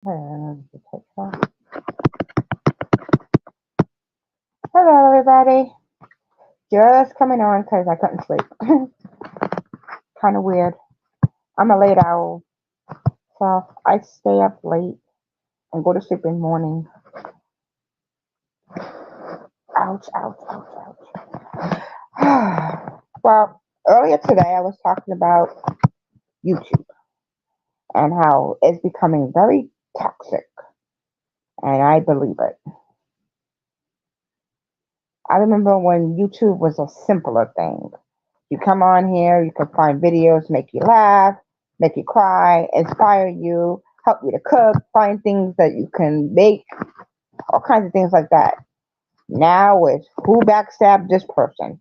Hello, everybody. Just coming on because I couldn't sleep. Kind of weird. I'm a late owl, so I stay up late and go to sleep in the morning. Ouch, ouch, ouch, ouch. Well, earlier today I was talking about YouTube and how it's becoming very toxic, and I believe it. I remember when YouTube was a simpler thing. You come on here, you can find videos, make you laugh, make you cry, inspire you, help you to cook, find things that you can make, all kinds of things like that. Now it's who backstabbed this person's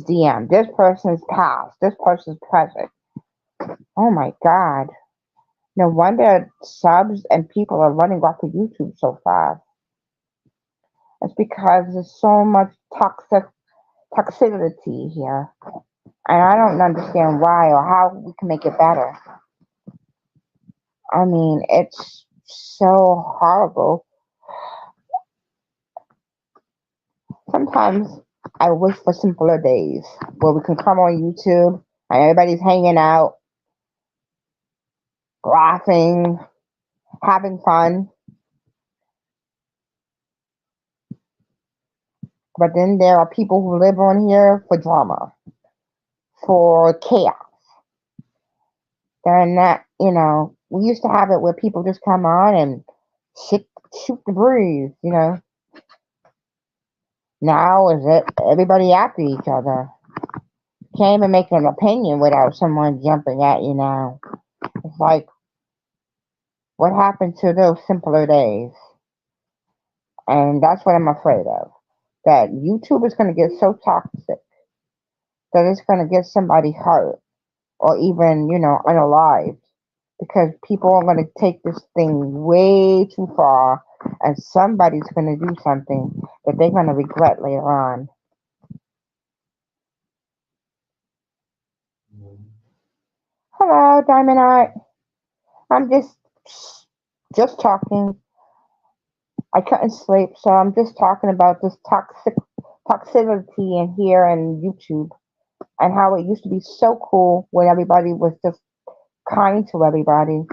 DM, this person's past, this person's present. Oh my God. No wonder subs and people are running off of YouTube so fast. It's because there's so much toxicity here. And I don't understand why or how we can make it better. I mean, it's so horrible. Sometimes I wish for simpler days where we can come on YouTube and everybody's hanging out, laughing, having fun. But then there are people who live on here for drama, for chaos. They're not, we used to have it where people just come on and shoot the breeze. Now is it everybody after each other? Can't even make an opinion without someone jumping at you now. It's like, what happened to those simpler days? And that's what I'm afraid of. That YouTube is going to get so toxic that it's going to get somebody hurt or even, unalived because people are going to take this thing way too far and somebody's going to do something that they're going to regret later on. Hello, Diamond Art. I'm just talking. I couldn't sleep, so I'm just talking about this toxicity in here and YouTube and how it used to be so cool when everybody was just kind to everybody.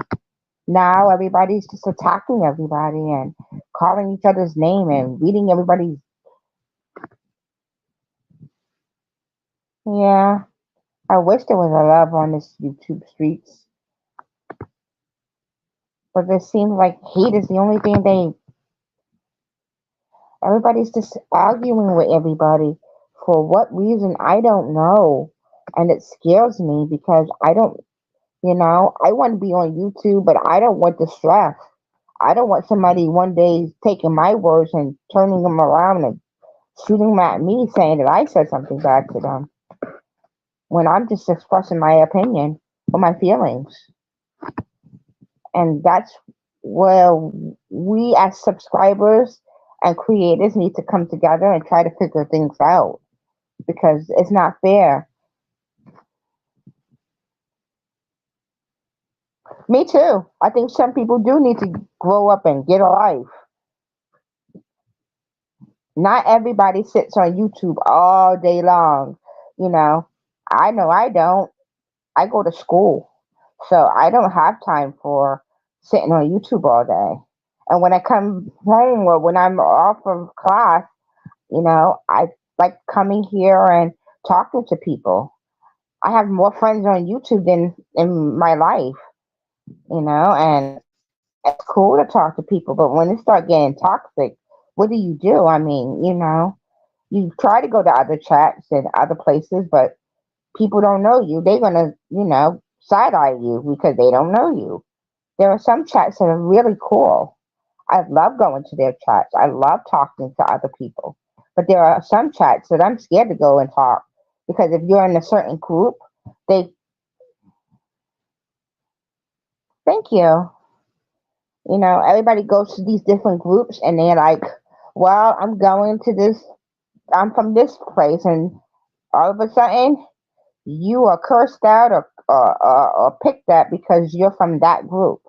Now everybody's just attacking everybody and calling each other's name and reading everybody's. Yeah, I wish there was a love on this YouTube streets, but it seems like hate is the only thing they. Everybody's just arguing with everybody. For what reason, I don't know. And it scares me because I don't, I want to be on YouTube, but I don't want the stress. I don't want somebody one day taking my words and turning them around and shooting them at me saying that I said something bad to them when I'm just expressing my opinion or my feelings. And that's where we as subscribers and creators need to come together and try to figure things out because it's not fair. Me too. I think some people do need to grow up and get a life. Not everybody sits on YouTube all day long. You know, I know I don't. I go to school, so I don't have time for sitting on YouTube all day. And when I come home or when I'm off of class, I like coming here and talking to people. I have more friends on YouTube than in my life, and it's cool to talk to people. But when it start getting toxic, what do you do? I mean, you try to go to other chats and other places, but people don't know you. They're gonna, side eye you because they don't know you. There are some chats that are really cool. I love going to their chats. I love talking to other people. But there are some chats that I'm scared to go and talk because if you're in a certain group, they thank you. Everybody goes to these different groups and they're like, well, I'm going to this, I'm from this place. And all of a sudden, you are cursed out or picked at because you're from that group.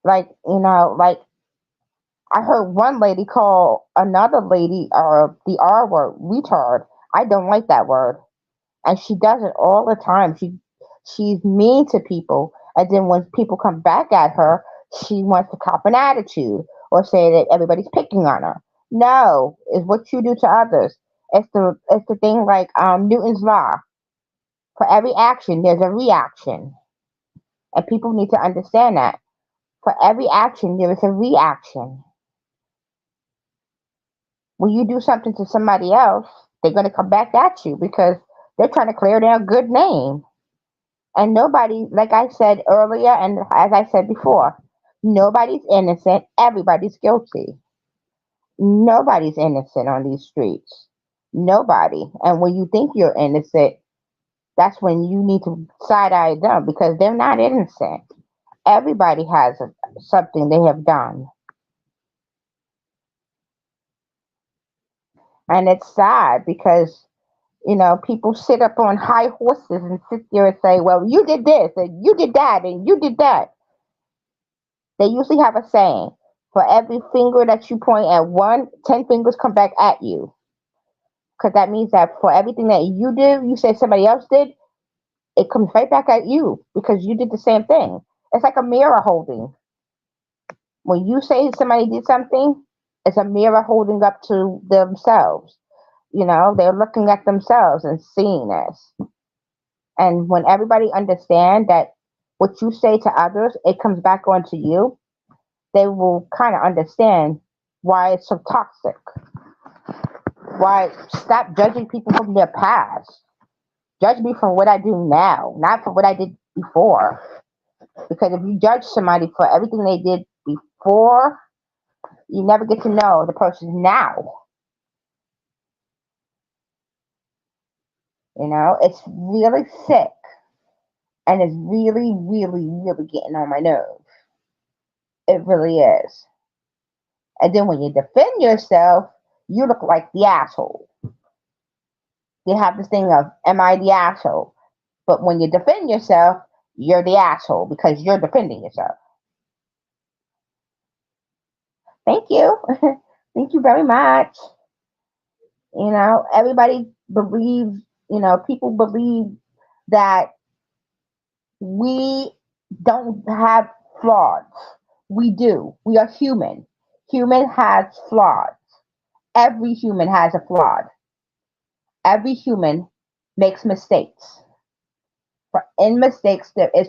Like, like I heard one lady call another lady the R word, retard. I don't like that word. And she does it all the time. She's mean to people, and then when people come back at her, she wants to cop an attitude or say that everybody's picking on her. No, it's what you do to others. It's the thing like Newton's law. For every action, there's a reaction, and people need to understand that. For every action, there is a reaction. When you do something to somebody else, they're going to come back at you because they're trying to clear their good name. And nobody, like I said earlier, and as I said before, nobody's innocent. Everybody's guilty. Nobody's innocent on these streets. Nobody. And when you think you're innocent, that's when you need to side eye them because they're not innocent. Everybody has something they have done. And it's sad because, people sit up on high horses and sit there and say, well, you did this and you did that and you did that. They usually have a saying: for every finger that you point at one, 10 fingers come back at you. Because that means that for everything that you do, you say somebody else did, it comes right back at you because you did the same thing. It's like a mirror holding. When you say somebody did something, it's a mirror holding up to themselves. They're looking at themselves and seeing this. And when everybody understand that what you say to others, it comes back onto you, they will kind of understand why it's so toxic. Why stop judging people from their past. Judge me from what I do now, not for what I did before. Because if you judge somebody for everything they did before, you never get to know the person now. It's really sick and it's really, really, really getting on my nerves. It really is. And then when you defend yourself, you look like the asshole. You have this thing of, am I the asshole? But when you defend yourself, you're the asshole because you're defending yourself. Thank you. Thank you very much. Everybody believes, people believe that we don't have flaws. We do. We are human. Human has flaws. Every human has a flaw. Every human makes mistakes. In mistakes, there is,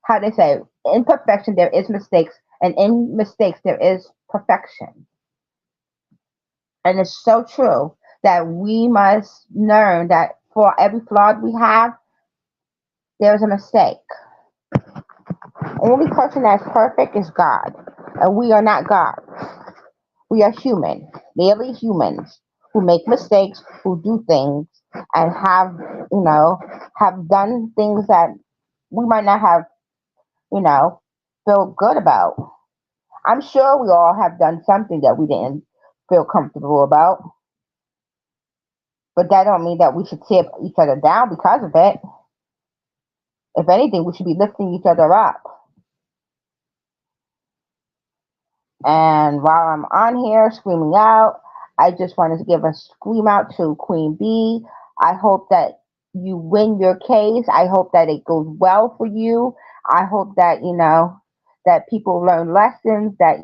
how they say, imperfection, there is mistakes, and in mistakes, there is perfection. And it's so true that we must learn that for every flaw we have, there's a mistake. Only person that's perfect is God, and we are not God. We are human, merely humans who make mistakes, who do things, and have done things that we might not have, you know, feel good about. I'm sure we all have done something that we didn't feel comfortable about, but that don't mean that we should tear each other down because of it. If anything, we should be lifting each other up. And while I'm on here screaming out, I just wanted to give a scream out to Queen Bee. I hope that you win your case. I hope that it goes well for you. I hope that, that people learn lessons, that,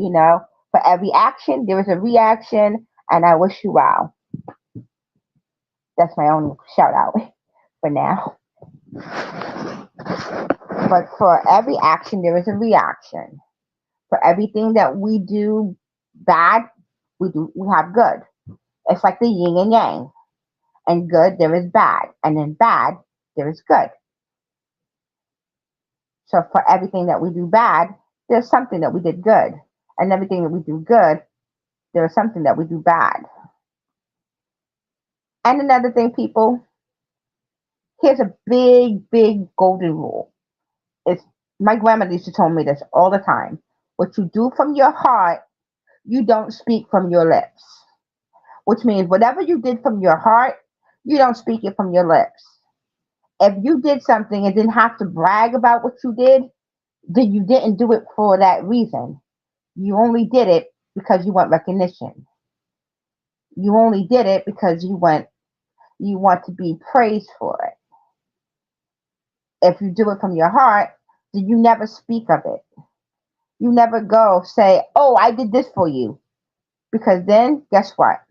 for every action, there is a reaction. And I wish you well. That's my own shout out for now. But for every action, there is a reaction. For everything that we do bad, we have good. It's like the yin and yang. And good, there is bad. And in bad, there is good. So for everything that we do bad, there's something that we did good. And everything that we do good, there's something that we do bad. And another thing, people, here's a big, big golden rule. It's my grandmother used to tell me this all the time. What you do from your heart, you don't speak from your lips. Which means whatever you did from your heart, you don't speak it from your lips. If you did something and didn't have to brag about what you did, then you didn't do it for that reason. You only did it because you want recognition. You only did it because you want to be praised for it. If you do it from your heart, then you never speak of it. You never go say, "Oh, I did this for you," because then guess what?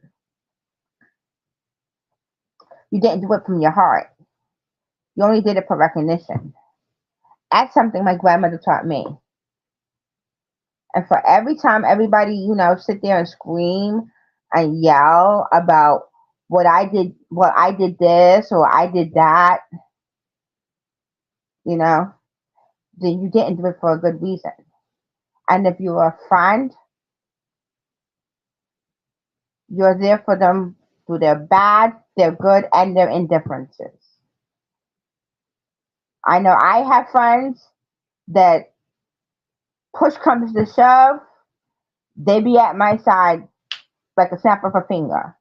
You didn't do it from your heart. You only did it for recognition. That's something my grandmother taught me. And for every time everybody, sit there and scream and yell about what I did this or I did that, you know, then you didn't do it for a good reason. And if you're a friend, you're there for them through their bad, their good, and their indifferences. I know I have friends that push comes to shove, they be at my side like a snap of a finger.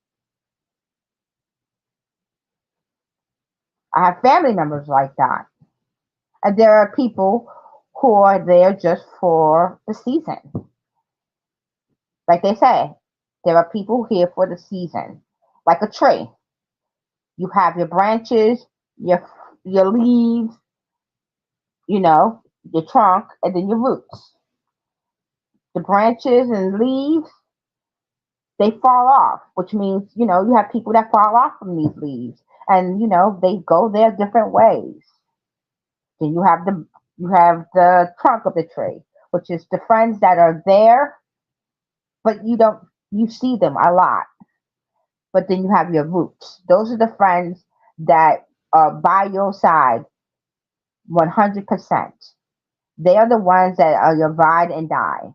I have family members like that. And there are people who are there just for the season. Like they say, there are people here for the season. Like a tree. You have your branches, your leaves, your trunk, and then your roots. The branches and leaves, they fall off, which means, you have people that fall off from these leaves. And, they go their different ways. Then you have the trunk of the tree, which is the friends that are there, but you see them a lot. But then you have your roots. Those are the friends that are by your side 100%. They are the ones that are your ride and die.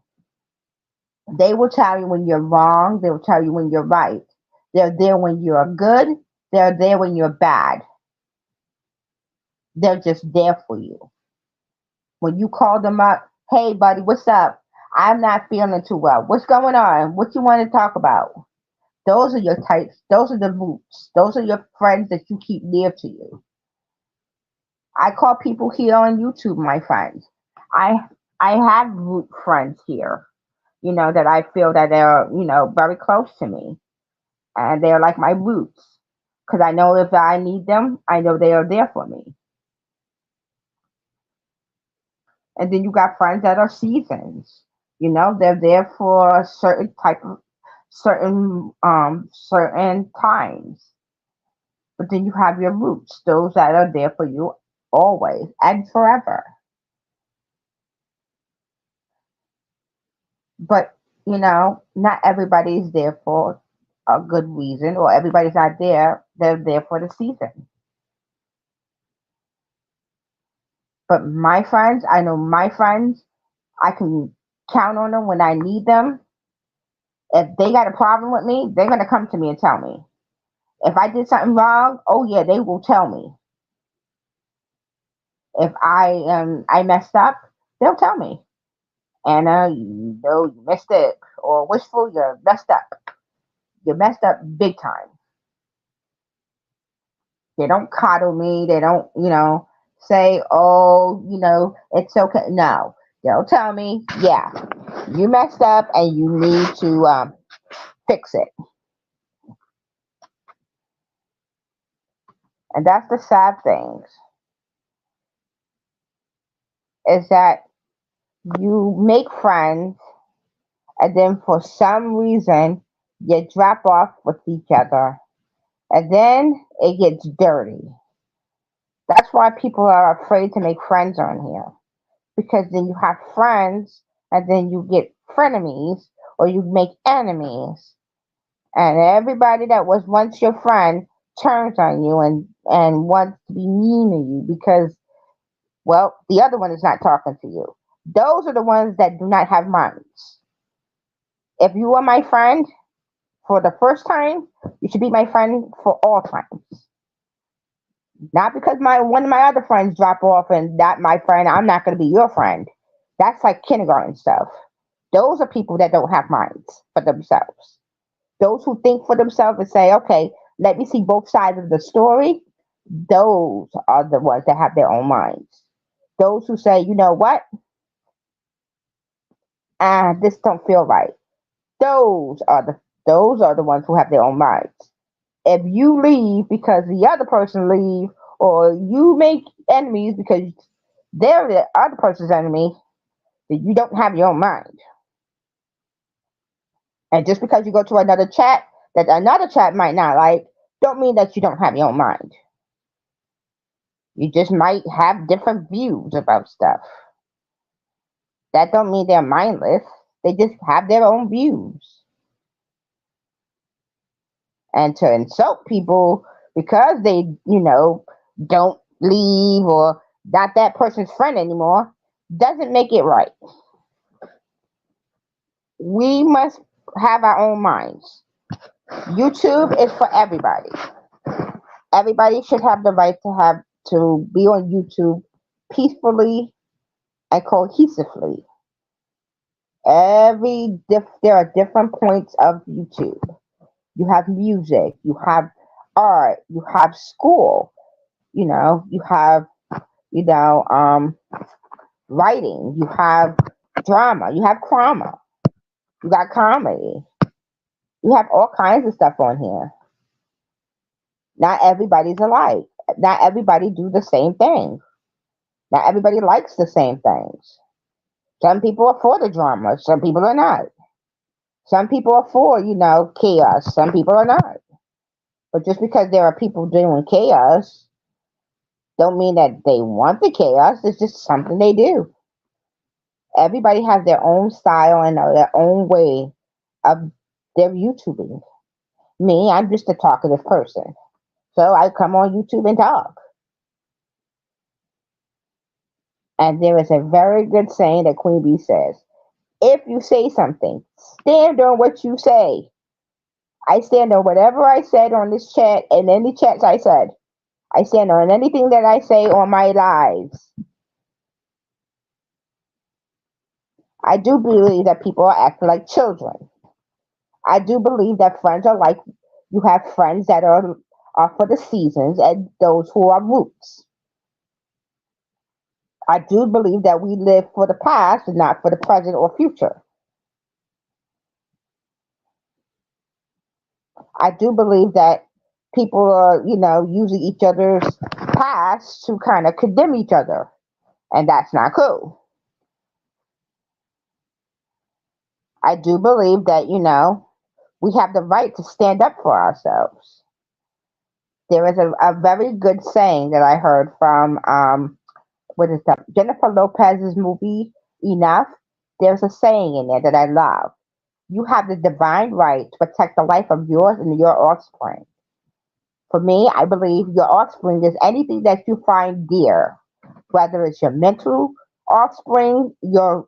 They will tell you when you're wrong. They will tell you when you're right. They're there when you're good. They're there when you're bad. They're just there for you. When you call them up, "Hey, buddy, what's up? I'm not feeling too well. What's going on? What you want to talk about?" Those are your types. Those are the roots. Those are your friends that you keep near to you. I call people here on YouTube my friends. I I have root friends here, that I feel that they're, very close to me. And they're like my roots. Because I know if I need them, I know they are there for me. And then you got friends that are seasons. They're there for a certain times. But then you have your roots, those that are there for you always and forever. But not everybody's there for a good reason, or everybody's not there. They're there for the season. But my friends, I know my friends, I can count on them when I need them. If they got a problem with me, they're gonna come to me and tell me. If I did something wrong, oh yeah, they will tell me. If I messed up, they'll tell me. Anna, you messed up, or wishful, you messed up. You messed up big time. They don't coddle me. They don't, say, "Oh, it's okay." No, they'll tell me, "Yeah, you messed up and you need to fix it." And that's the sad thing, is that you make friends and then for some reason you drop off with each other and then it gets dirty. That's why people are afraid to make friends on here, because then you have friends and then you get frenemies or you make enemies, and everybody that was once your friend turns on you and wants to be mean to you because, well, the other one is not talking to you. Those are the ones that do not have minds. If you are my friend for the first time, you should be my friend for all times. Not because my one of my other friends drop off and that my friend, I'm not going to be your friend. That's like kindergarten stuff. Those are people that don't have minds for themselves. Those who think for themselves and say, "Okay, let me see both sides of the story." Those are the ones that have their own minds. Those who say, "You know what? this don't feel right. Those are the ones who have their own minds. If you leave because the other person leave, or you make enemies because they're the other person's enemy, then you don't have your own mind. And just because you go to another chat that another chat might not like, don't mean that you don't have your own mind. You just might have different views about stuff. That don't mean they're mindless. They just have their own views. And to insult people because they, don't leave or not that person's friend anymore doesn't make it right. We must have our own minds. YouTube is for everybody. Everybody should have the right to be on YouTube peacefully and cohesively. There are different points of YouTube. You have music, you have art, you have school, you have you know writing, you have drama, you have drama, you got comedy, you have all kinds of stuff on here. Not everybody's alike. Not everybody do the same thing. Not everybody likes the same things. Some people are for the drama, some people are not. Some people are for, chaos, some people are not. But just because there are people doing chaos don't mean that they want the chaos. It's just something they do. Everybody has their own style and their own way of their YouTubing. Me, I'm just a talkative person. So I come on YouTube and talk. And there is a very good saying that Queen Bee says, if you say something, stand on what you say. I stand on whatever I said on this chat and any chats I said. I stand on anything that I say on my lives. I do believe that people are acting like children. I do believe that friends are like, you have friends that are for the seasons and those who are roots. I do believe that we live for the past and not for the present or future. I do believe that people are, using each other's past to kind of condemn each other, and that's not cool. I do believe that, we have the right to stand up for ourselves. There is a very good saying that I heard from, what is that, Jennifer Lopez's movie, Enough. There's a saying in there that I love. You have the divine right to protect the life of yours and your offspring. For me, I believe your offspring is anything that you find dear, whether it's your mental offspring, your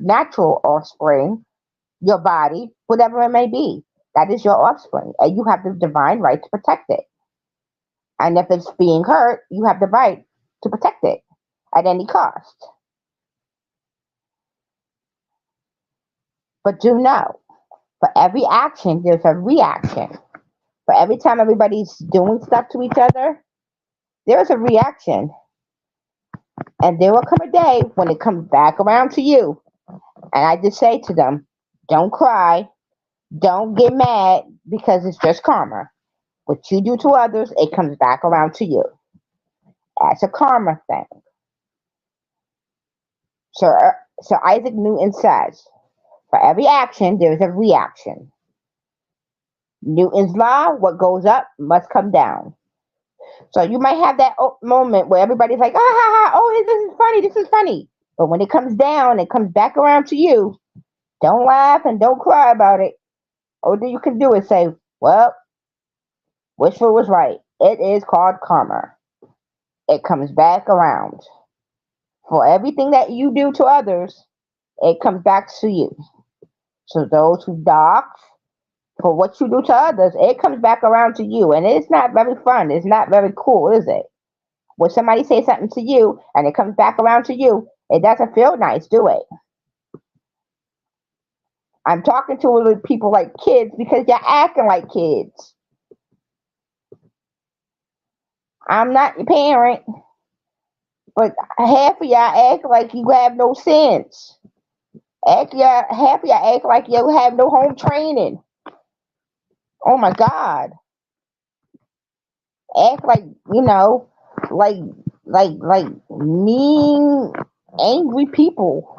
natural offspring, your body, whatever it may be. That is your offspring, and you have the divine right to protect it. And if it's being hurt, you have the right to protect it at any cost. But do know, for every action, there's a reaction. For every time everybody's doing stuff to each other, there's a reaction. And there will come a day when it comes back around to you. And I just say to them, don't cry, don't get mad, because it's just karma. What you do to others, it comes back around to you. That's a karma thing. Sir Isaac Newton says, for every action, there is a reaction. Newton's law, what goes up must come down. So you might have that moment where everybody's like, ah, ha, ha, oh, this is funny, this is funny. But when it comes down, it comes back around to you. Don't laugh and don't cry about it. All you can do is say, well, Wishful was right. It is called karma. It comes back around. For everything that you do to others, it comes back to you. So those who dox, for what you do to others, it comes back around to you. And it's not very fun. It's not very cool, is it? When somebody says something to you and it comes back around to you, it doesn't feel nice, do it? I'm talking to people like kids because you're acting like kids. I'm not your parent, but half of y'all act like you have no sense. Act yeah, half of y'all act like you have no home training. Oh my God. Act like, you know, like like mean, angry people.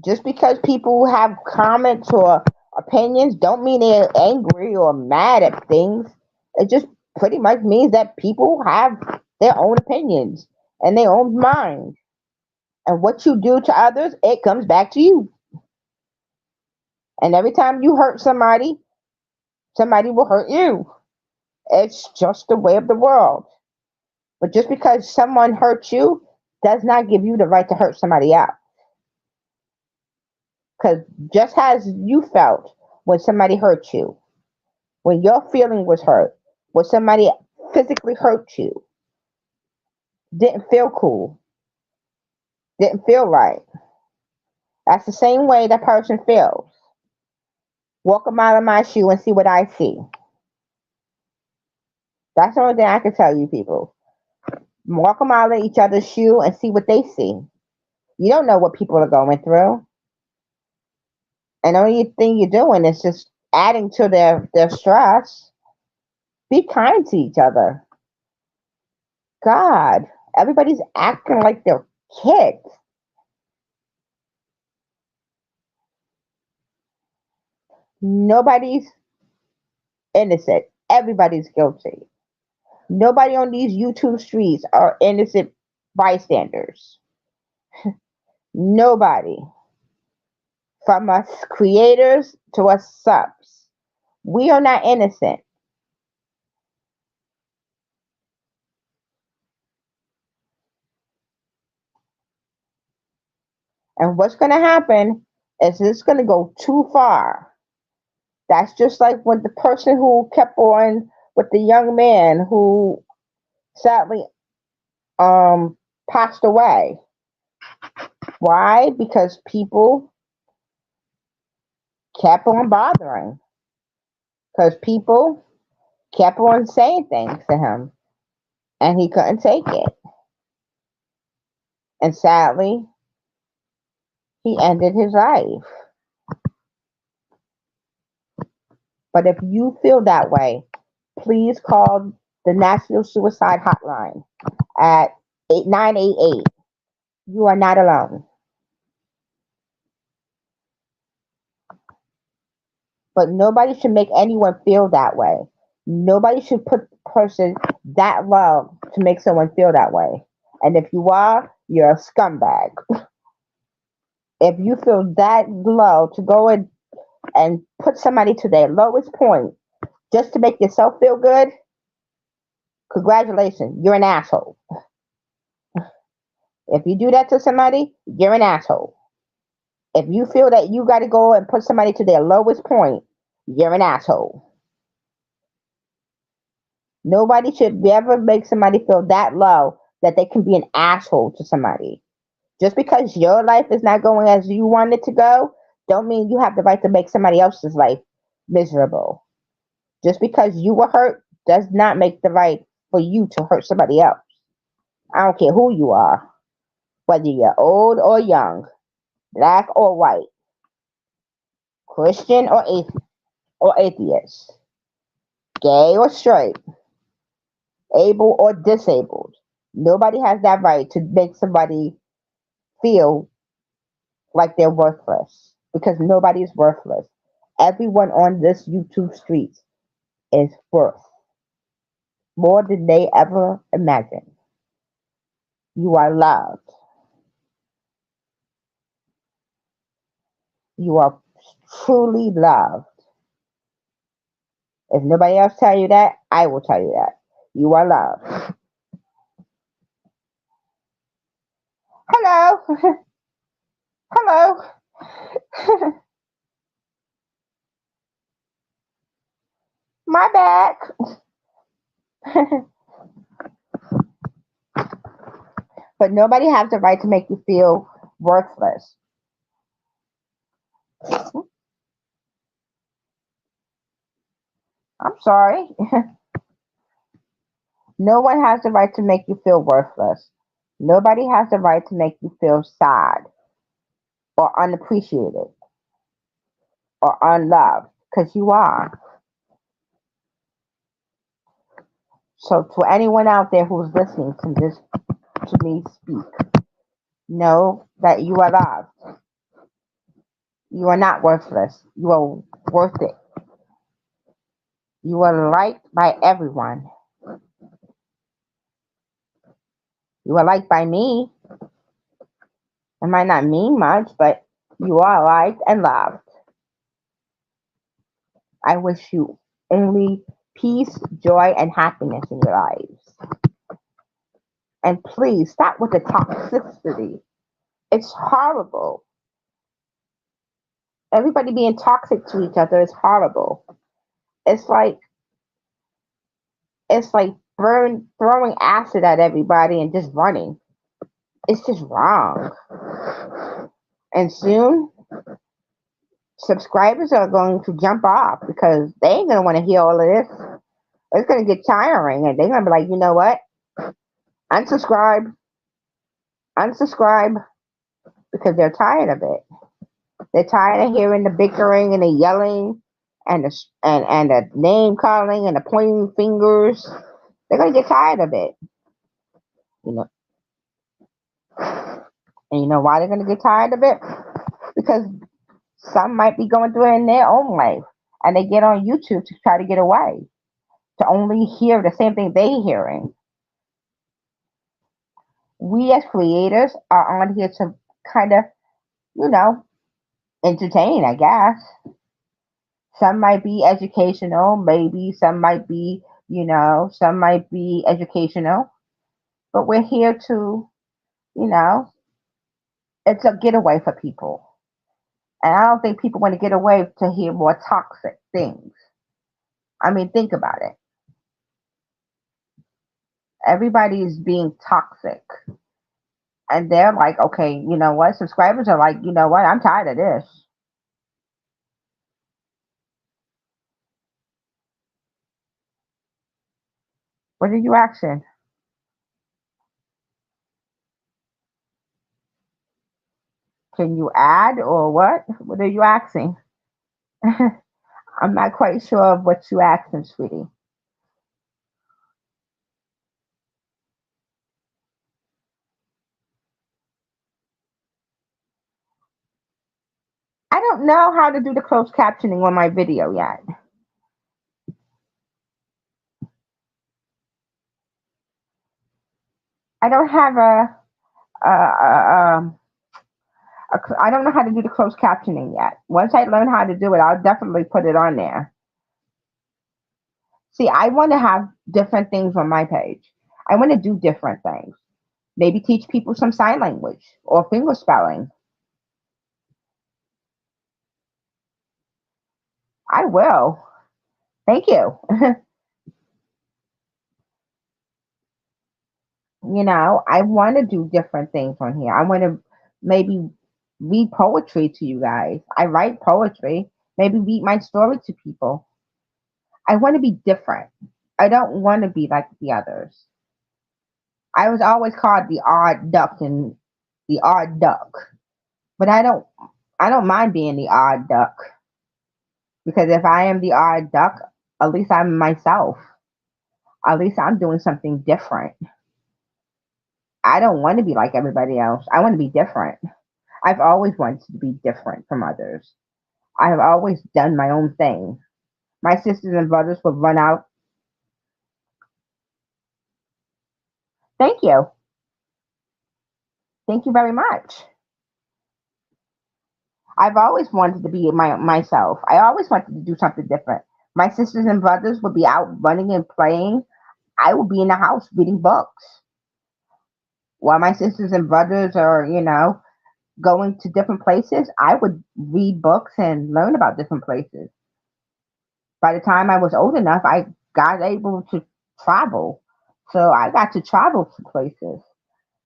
Just because people have comments or opinions don't mean they're angry or mad at things. It just pretty much means that people have their own opinions and their own mind. And what you do to others, it comes back to you. And every time you hurt somebody, somebody will hurt you. It's just the way of the world. But just because someone hurts you does not give you the right to hurt somebody else. Because just as you felt when somebody hurt you, when your feeling was hurt, when somebody physically hurt you, didn't feel cool, didn't feel right. That's the same way that person feels. Walk a mile in my shoe and see what I see. That's the only thing I can tell you people. Walk a mile in each other's shoe and see what they see. You don't know what people are going through. And the only thing you're doing is just adding to their stress. Be kind to each other. God, everybody's acting like they're kids. Nobody's innocent. Everybody's guilty. Nobody on these YouTube streets are innocent bystanders. Nobody. From us creators to us subs. We are not innocent. And what's going to happen is it's going to go too far. That's just like when the person who kept on with the young man who sadly passed away. Why? Because people kept on bothering. Because people kept on saying things to him and he couldn't take it. And sadly, he ended his life. But if you feel that way, please call the National Suicide Hotline at 8988. You are not alone. But nobody should make anyone feel that way. Nobody should put a person that low to make someone feel that way. And if you are, you're a scumbag. If you feel that low to go and put somebody to their lowest point just to make yourself feel good, congratulations, you're an asshole. If you do that to somebody, you're an asshole. If you feel that you got to go and put somebody to their lowest point, you're an asshole. Nobody should ever make somebody feel that low that they can be an asshole to somebody. Just because your life is not going as you want it to go, don't mean you have the right to make somebody else's life miserable. Just because you were hurt does not make the right for you to hurt somebody else. I don't care who you are, whether you're old or young, black or white, Christian or atheist, gay or straight, able or disabled. Nobody has that right to make somebody feel like they're worthless because nobody is worthless. Everyone on this YouTube street is worth more than they ever imagined. You are loved. You are truly loved. If nobody else tell you that, I will tell you that. You are loved. Hello. Hello. My back. But nobody has the right to make you feel worthless. I'm sorry. No one has the right to make you feel worthless. Nobody has the right to make you feel sad or unappreciated or unloved because you are. So, to anyone out there who's listening to this, to me speak, know that you are loved. You are not worthless. You are worth it. You are liked by everyone. You are liked by me. It might not mean much, but you are liked and loved. I wish you only peace, joy, and happiness in your lives. And please stop with the toxicity. It's horrible. Everybody being toxic to each other is horrible. It's like throwing acid at everybody and just running. It's just wrong. And soon subscribers are going to jump off because they ain't gonna want to hear all of this. It's gonna get tiring, and they're gonna be like, you know what? Unsubscribe, unsubscribe, because they're tired of it. They're tired of hearing the bickering and the yelling and the name calling and the pointing fingers. They're gonna get tired of it, you know. And you know why they're gonna get tired of it? Because some might be going through it in their own life, and they get on YouTube to try to get away, to only hear the same thing they're hearing. We as creators are on here to kind of, you know, entertain, I guess. Some might be educational, maybe some might be, some might be educational, but we're here to, you know, it's a getaway for people. And I don't think people want to get away to hear more toxic things. I mean, think about it. Everybody is being toxic. And they're like, okay, you know what? Subscribers are like, you know what? I'm tired of this. What are you asking? Can you add or what? What are you asking? I'm not quite sure of what you asking, sweetie. I don't know how to do the closed captioning on my video yet. I don't have a, I don't know how to do the closed captioning yet. Once I learn how to do it, I'll definitely put it on there. See, I want to have different things on my page. I want to do different things. Maybe teach people some sign language or finger spelling. I will. Thank you. I want to do different things on here. I want to maybe read poetry to you guys. I write poetry. Maybe read my story to people. I want to be different. I don't want to be like the others. I was always called the odd duck and the odd duck, but I don't mind being the odd duck because if I am the odd duck, at least I'm myself. At least I'm doing something different. I don't want to be like everybody else. I want to be different. I've always wanted to be different from others. I have always done my own thing. My sisters and brothers would run out. Thank you. Thank you very much. I've always wanted to be myself. I always wanted to do something different. My sisters and brothers would be out running and playing. I would be in the house reading books. While my sisters and brothers are, going to different places, I would read books and learn about different places. By the time I was old enough, I got able to travel. So I got to travel to places.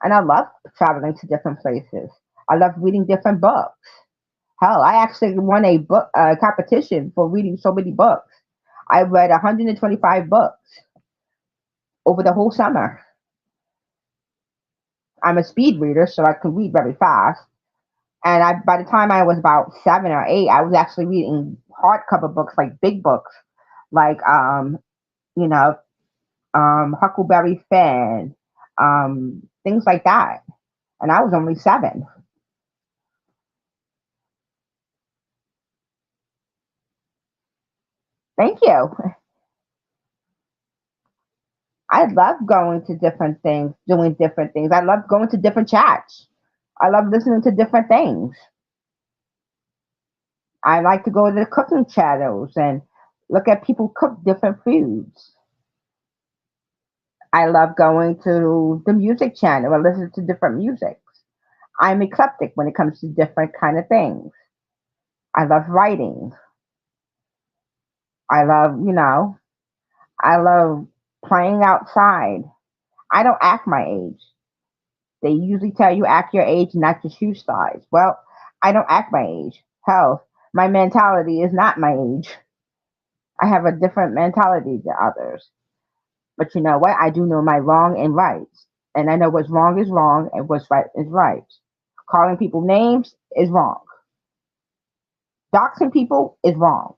And I love traveling to different places. I love reading different books. Hell, I actually won a book competition for reading so many books. I read 125 books over the whole summer. I'm a speed reader, so I can read very fast. And by the time I was about 7 or 8, I was actually reading hardcover books, like big books, like you know, Huckleberry Finn, things like that. And I was only 7. Thank you. I love going to different things, doing different things. I love going to different chats. I love listening to different things. I like to go to the cooking channels and look at people cook different foods. I love going to the music channel and listen to different music. I'm eclectic when it comes to different kind of things. I love writing. I love, I love playing outside. I don't act my age. They usually tell you act your age, not your shoe size. Well, I don't act my age. Hell, my mentality is not my age. I have a different mentality than others. But you know what? I do know my wrong and rights. And I know what's wrong is wrong and what's right is right. Calling people names is wrong. Doxing people is wrong.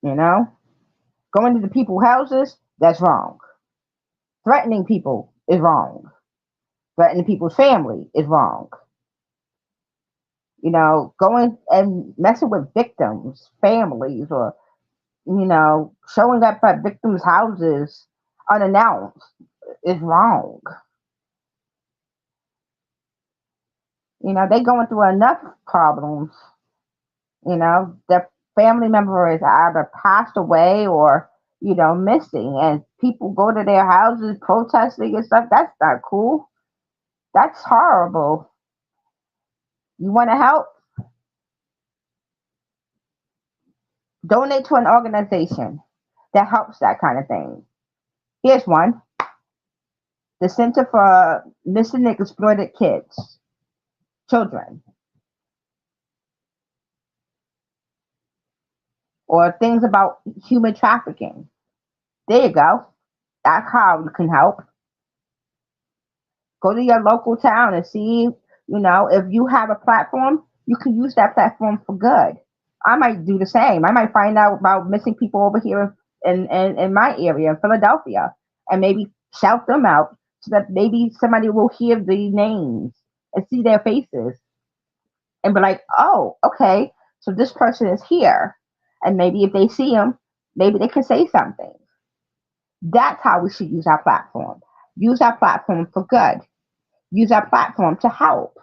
You know? Going to the people's houses, that's wrong. Threatening people is wrong. Threatening people's family is wrong. Going and messing with victims, families, or, showing up at victims' houses unannounced is wrong. They going through enough problems. Their family member is either passed away or, missing, and people go to their houses protesting and stuff. That's not cool. That's horrible. You want to help? Donate to an organization that helps that kind of thing. Here's one: the Center for Missing and Exploited Children, or things about human trafficking. There you go. That's how you can help. Go to your local town and see, if you have a platform, you can use that platform for good. I might do the same. I might find out about missing people over here in my area, in Philadelphia, and maybe shout them out so that maybe somebody will hear the names and see their faces and be like, oh, okay, so this person is here. And maybe if they see him, maybe they can say something. That's how we should use our platform. Use our platform for good. Use our platform to help.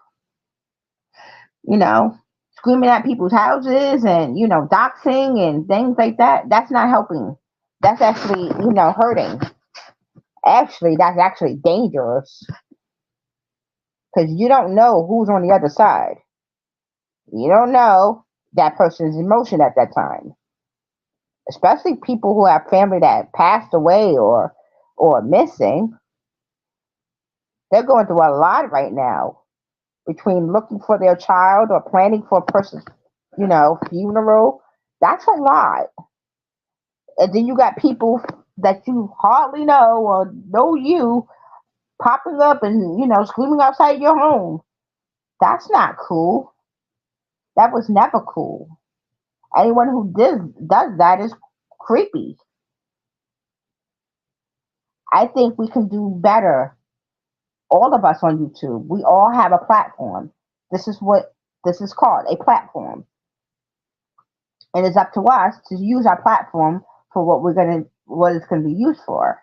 You know, Screaming at people's houses and, doxing and things like that. That's not helping. That's actually, hurting. Actually, that's actually dangerous because you don't know who's on the other side. You don't know that person's emotion at that time, especially people who have family that passed away or missing. They're going through a lot right now between looking for their child or planning for a person's, funeral. That's a lot. And then you got people that you hardly know or know you popping up and, screaming outside your home. That's not cool. That was never cool. Anyone who does that is creepy. I think we can do better. All of us on YouTube, we all have a platform. This is what this is called, a platform. And it's up to us to use our platform for what it's gonna be used for.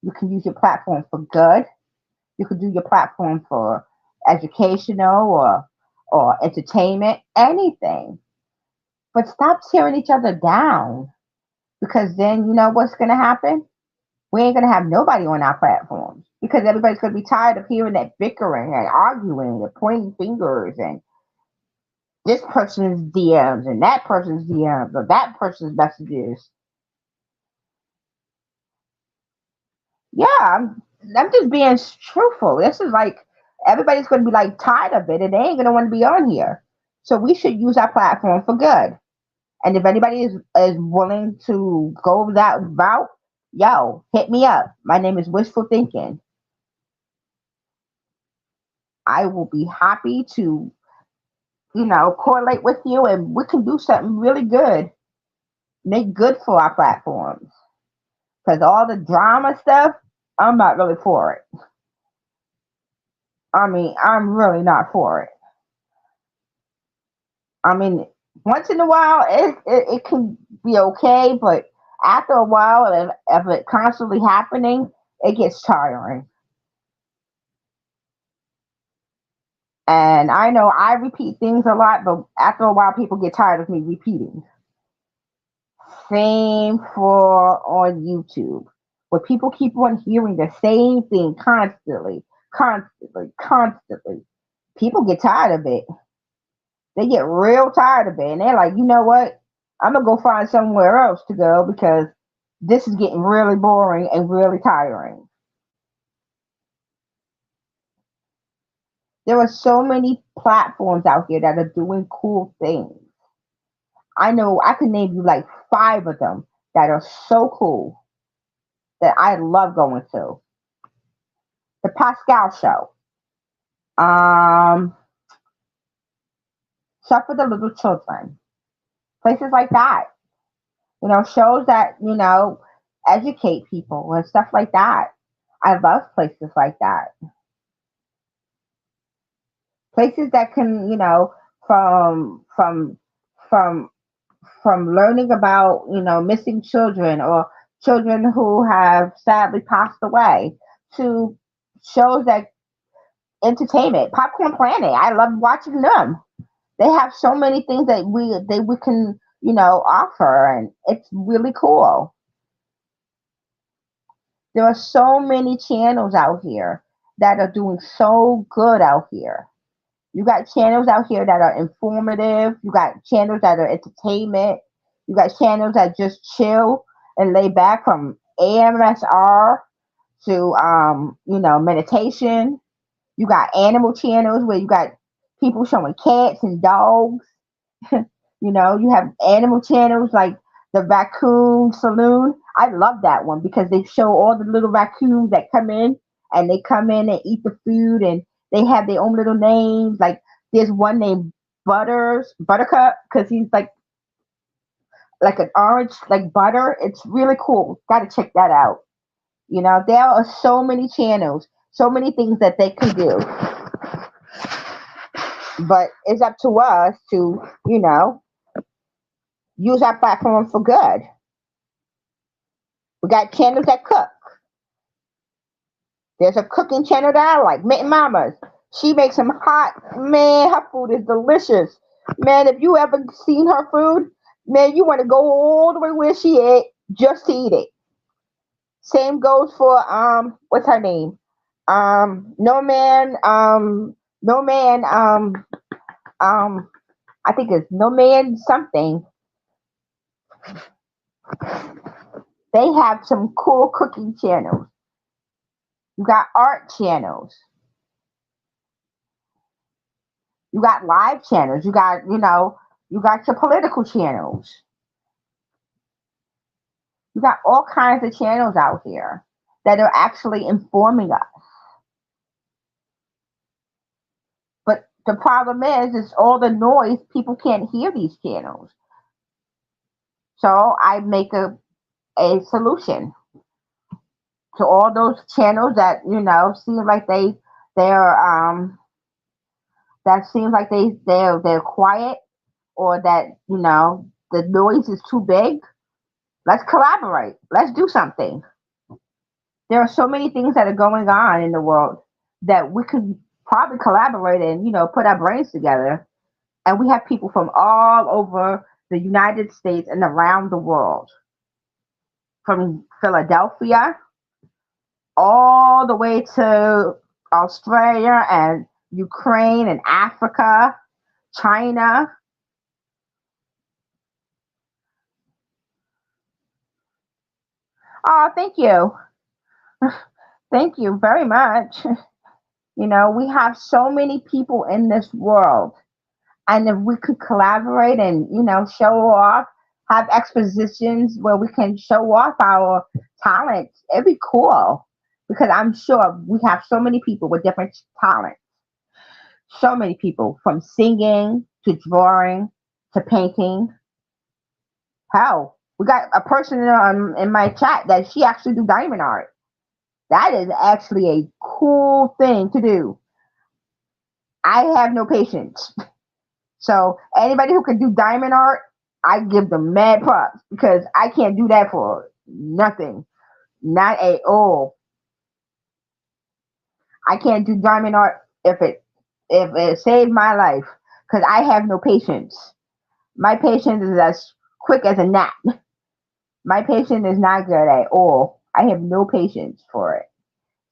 You can use your platform for good. You can do your platform for educational or entertainment, anything. But stop tearing each other down, because then you know what's gonna happen? We ain't gonna have nobody on our platforms because everybody's gonna be tired of hearing that bickering and arguing and pointing fingers and this person's DMs and that person's DMs or that person's messages. Yeah, I'm just being truthful. This is like everybody's gonna be like tired of it and they ain't gonna want to be on here. So we should use our platform for good. And if anybody is willing to go that route, yo, hit me up. My name is Wishful Thinking. I will be happy to, correlate with you and we can do something really good. Make good for our platforms. Because all the drama stuff, I'm not really for it. I mean, I'm really not for it. I mean, once in a while, it can be okay, but after a while, if it constantly happening, it gets tiring. And I know I repeat things a lot, but after a while, people get tired of me repeating. Same for on YouTube, where people keep on hearing the same thing constantly, constantly, constantly. People get tired of it. They get real tired of it, and they're like, you know what? I'm gonna go find somewhere else to go because this is getting really boring and really tiring. There are so many platforms out here that are doing cool things. I know I could name you like five of them that are so cool that I love going to. The Pascal Show, um, Stuff for the Little Children, places like that. Shows that educate people and stuff like that. I love places like that. Places that can, from from from learning about missing children or children who have sadly passed away to shows that entertainment. Popcorn Planet, I love watching them. They have so many things that we can offer, and it's really cool. There are so many channels out here that are doing so good out here. You got channels out here that are informative. You got channels that are entertainment. You got channels that just chill and lay back, from AMSR to meditation. You got animal channels where you got people showing cats and dogs. You have animal channels like the Raccoon Saloon. I love that one because they show all the little raccoons that come in, and they come in and eat the food, and they have their own little names. Like there's one named Buttercup, because he's like an orange like butter. It's really cool. Got to check that out. There are so many channels, so many things that they can do, but it's up to us to use our platform for good. We got channels that cook. There's a cooking channel that I like, Mint Mamas. She makes some hot, man, her food is delicious. Man, if you ever seen her food, man, you want to go all the way where she at just to eat it. Same goes for what's her name? No man, no man, I think it's no man something. They have some cool cooking channels. You got art channels. You got live channels. You got your political channels. You got all kinds of channels out here that are actually informing us. But the problem is all the noise. People can't hear these channels. So I make a solution to all those channels that seem like they're that seems like they're quiet, or that the noise is too big. Let's collaborate. Let's do something. There are so many things that are going on in the world that we could probably collaborate and put our brains together. And we have people from all over the United States and around the world, from Philadelphia all the way to Australia and Ukraine and Africa, China. Oh, thank you. Thank you very much. We have so many people in this world. And if we could collaborate and, show off have expositions where we can show off our talents. It'd be cool because I'm sure we have so many people with different talents. So many people from singing to drawing to painting. Hell, we got a person in my chat that she actually do diamond art. That is actually a cool thing to do. I have no patience. So anybody who can do diamond art, I give them mad props because I can't do that for nothing. Not at all. I can't do diamond art if it saved my life because I have no patience. My patience is as quick as a gnat. My patience is not good at all. I have no patience for it.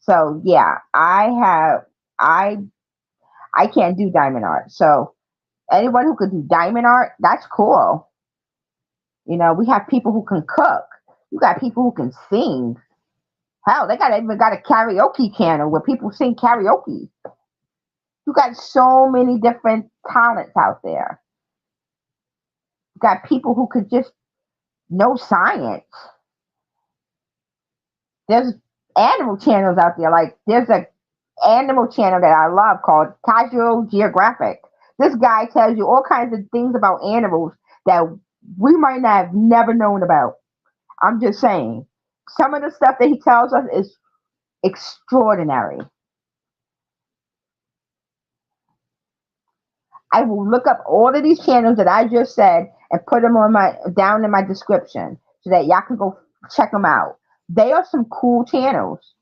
So yeah, I I can't do diamond art. So anyone who could do diamond art, that's cool. We have people who can cook. You got people who can sing. Hell, they even got a karaoke channel where people sing karaoke. You got so many different talents out there. You got people who could just know science. There's animal channels out there. Like there's a animal channel that I love called Casual Geographic. This guy tells you all kinds of things about animals that we might not have never known about. I'm just saying. Some of the stuff that he tells us is extraordinary. I will look up all of these channels that I just said and put them on my down in my description so that y'all can go check them out. They are some cool channels.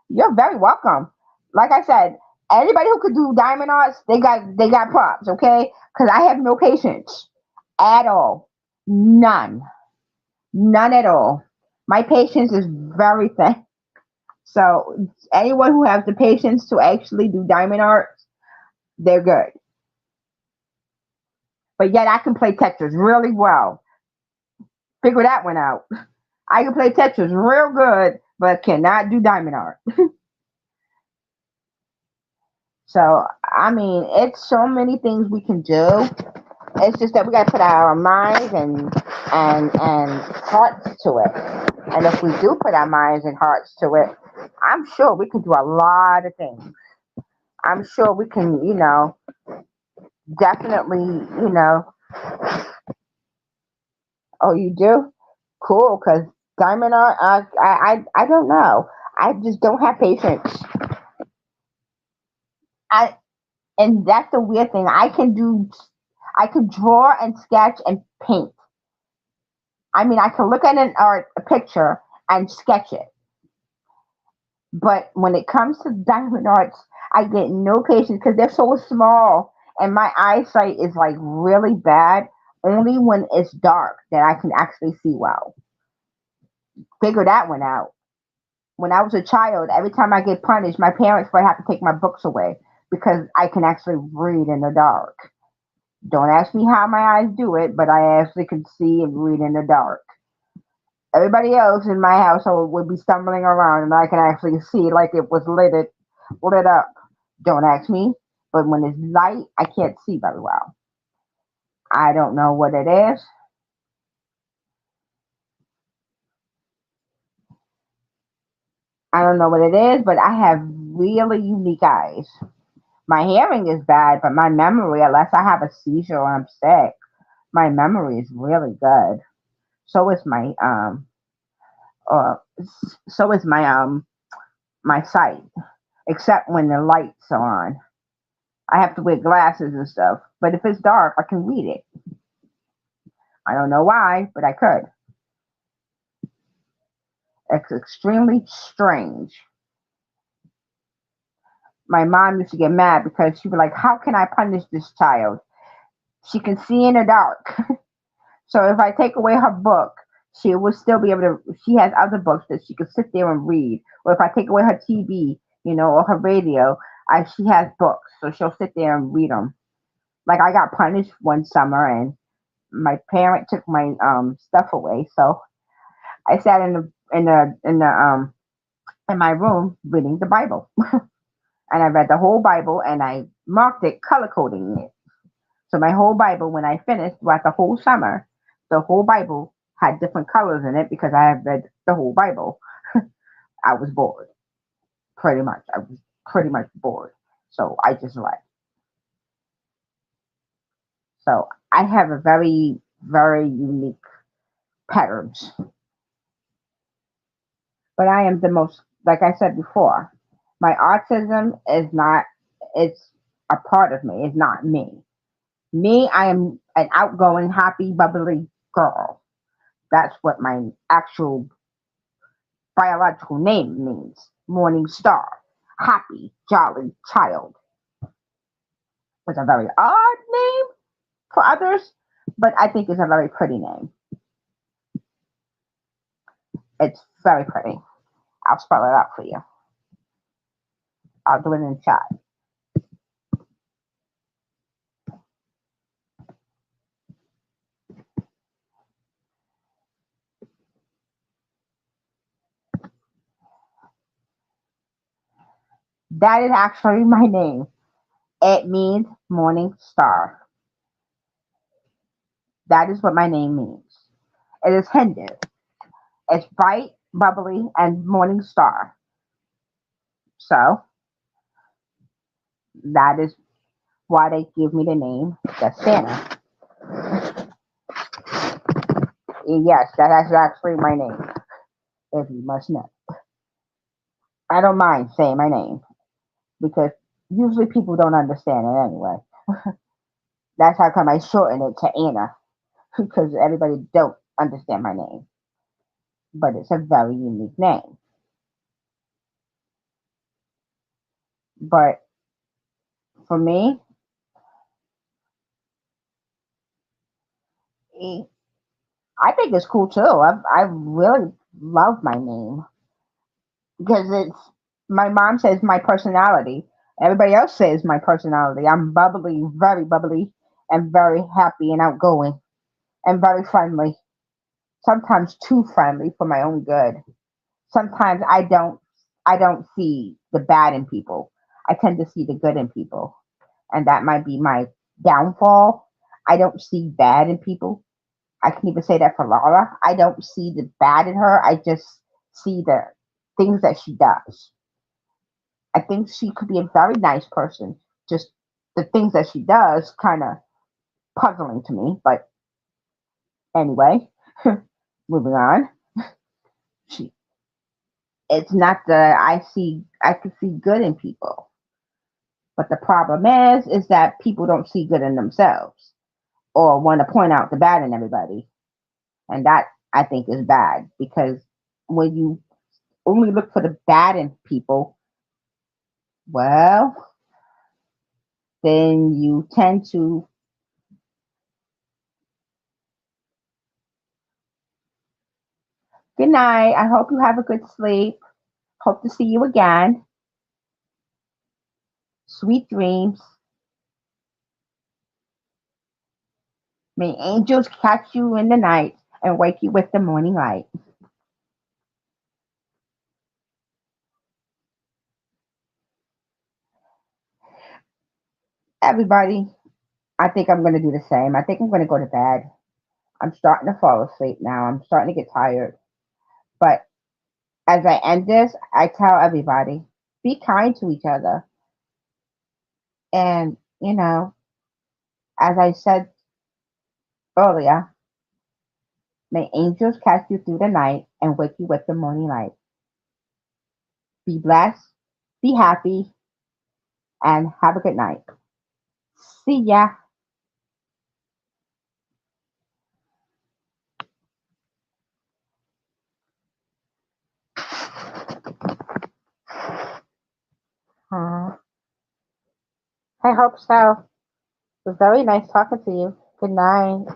You're very welcome. Like I said, anybody who could do diamond arts, they got props, okay? Because I have no patience at all, none, none at all. My patience is very thin. So anyone who has the patience to actually do diamond arts, they're good. But yet I can play Tetris really well. Figure that one out. I can play Tetris real good, but cannot do diamond art. So I mean, it's so many things we can do. It's just that we got to put our minds and hearts to it. And if we do put our minds and hearts to it, I'm sure we can do a lot of things. I'm sure we can, definitely, you know. Oh, you do? Cool, because diamond art, I don't know. I just don't have patience. I and that's the weird thing. I can draw and sketch and paint. I mean, I can look at a picture and sketch it. But when it comes to diamond arts, I get no patience because they're so small and my eyesight is like really bad. Only when it's dark that I can actually see well. Figure that one out. When I was a child, every time I get punished, my parents would have to take my books away because I can actually read in the dark. Don't ask me how my eyes do it, but I actually can see and read in the dark. Everybody else in my household would be stumbling around, and I can actually see like it was lit up. Don't ask me, but when it's light, I can't see very well. I don't know what it is. I don't know what it is, but I have really unique eyes. My hearing is bad, but my memory, unless I have a seizure or I'm sick, my memory is really good. So is uh, so is my sight, except when the lights are on. I have to wear glasses and stuff. But if it's dark, I can read it. I don't know why, but I could. It's extremely strange. My mom used to get mad because she'd be like, "How can I punish this child? She can see in the dark." So if I take away her book, she will still be able to. She has other books that she can sit there and read. Or if I take away her TV, or her radio, she has books, so she'll sit there and read them. Like I got punished one summer, and my parent took my stuff away, so I sat in my room reading the Bible, and I read the whole Bible, and I marked it, color coding it. So my whole Bible, when I finished, throughout the whole summer, the whole Bible had different colors in it because I have read the whole Bible. I was bored, pretty much. I was pretty much bored. So I just read. So I have a very, very unique patterns. But I am the most, like I said before, my autism is not, it's a part of me, it's not me. Me, I am an outgoing, happy, bubbly girl. That's what my actual biological name means. Morning star. Happy, jolly child. It's a very odd name for others, but I think it's a very pretty name. It's very pretty. I'll spell it out for you. I'll do it in chat. That is actually my name. It means morning star. That is what my name means. It is Hindu. It's bright, bubbly, and morning star. So that is why they give me the name the Santa. Yes, that is actually my name, if you must know. I don't mind saying my name because usually people don't understand it anyway. That's how come I shorten it to Anna because everybody don't understand my name. But it's a very unique name. But for me, eh, I think it's cool too. I really love my name because it's my mom says my personality. Everybody else says my personality. I'm bubbly, very bubbly, and very happy and outgoing and very friendly. Sometimes too friendly for my own good. Sometimes I don't see the bad in people. I tend to see the good in people. And that might be my downfall. I don't see bad in people. I can even say that for Laura. I don't see the bad in her. I just see the things that she does. I think she could be a very nice person. Just the things that she does kind of puzzling to me. But anyway, moving on. She, it's not that I can see good in people. But the problem is that people don't see good in themselves or want to point out the bad in everybody. And that I think is bad because when you only look for the bad in people, well, then you tend to. Good night. I hope you have a good sleep. Hope to see you again. Sweet dreams. May angels catch you in the night and wake you with the morning light. Everybody, I think I'm going to do the same. I think I'm going to go to bed. I'm starting to fall asleep now. I'm starting to get tired. But as I end this, I tell everybody be kind to each other. And, as I said earlier, may angels catch you through the night and wake you with the morning light. Be blessed, be happy, and have a good night. See ya. I hope so. It was very nice talking to you. Good night.